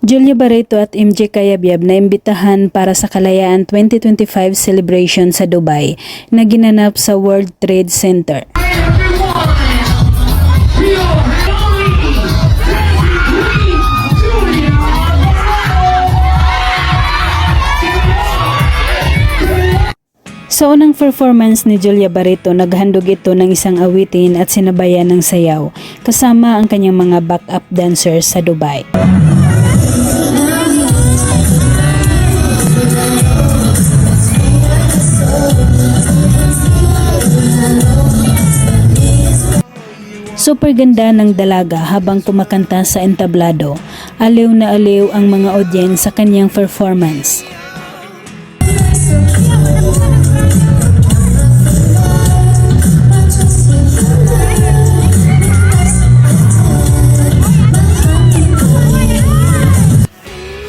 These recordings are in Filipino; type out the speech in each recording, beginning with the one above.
Julia Barreto at MJ Cayabyab na imbitahan para sa Kalayaan 2025 celebration sa Dubai na ginanap sa World Trade Center. Sa unang performance ni Julia Barreto, naghandog ito ng isang awitin at sinabayan ng sayaw, kasama ang kanyang mga backup dancers sa Dubai. Super ganda ng dalaga habang kumakanta sa entablado. Aliw na aliw ang mga audience sa kanyang performance.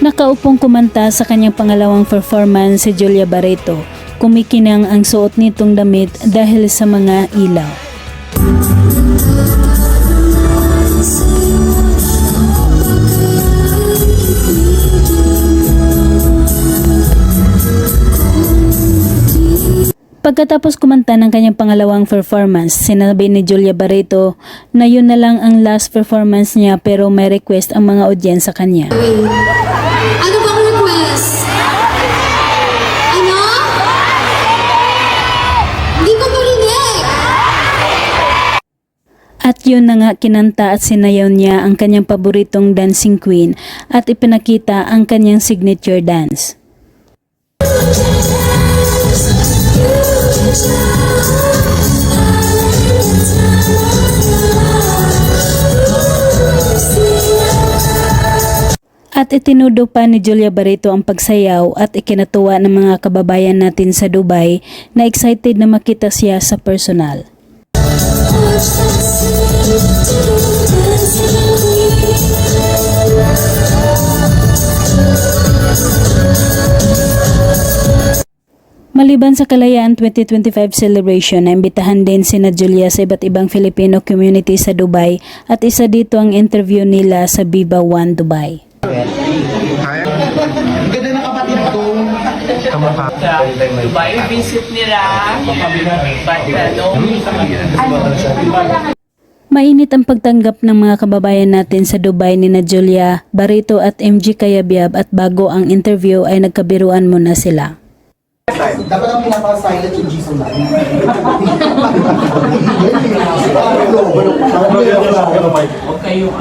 Nakaupong kumanta sa kanyang pangalawang performance si Julia Barreto. Kumikinang ang suot nitong damit dahil sa mga ilaw. Pagkatapos kumanta ng kanyang pangalawang performance, sinabi ni Julia Barreto na yun na lang ang last performance niya pero may request ang mga audience sa kanya. Ano bang request? Ano? Hindi ko marinig. At yun na nga, kinanta at sinayaw niya ang kanyang paboritong dancing queen at ipinakita ang kanyang signature dance. At itinudo pa ni Julia Barreto ang pagsayaw at ikinatuwa ng mga kababayan natin sa Dubai na excited na makita siya sa personal. Maliban sa Kalayaan 2025 celebration, naimbitahan din sina Julia sa iba't ibang Filipino community sa Dubai at isa dito ang interview nila sa Viva One Dubai. Ganda ng kapatid ko. Kamukha. Dubai, visit nila. Mainit ang pagtanggap ng mga kababayan natin sa Dubai ni na Julia Barreto at MJ Cayabyab at bago ang interview ay nagkabiruan muna sila. Dapat ang pinaka-silent yung Jisoo na. Huwag kayong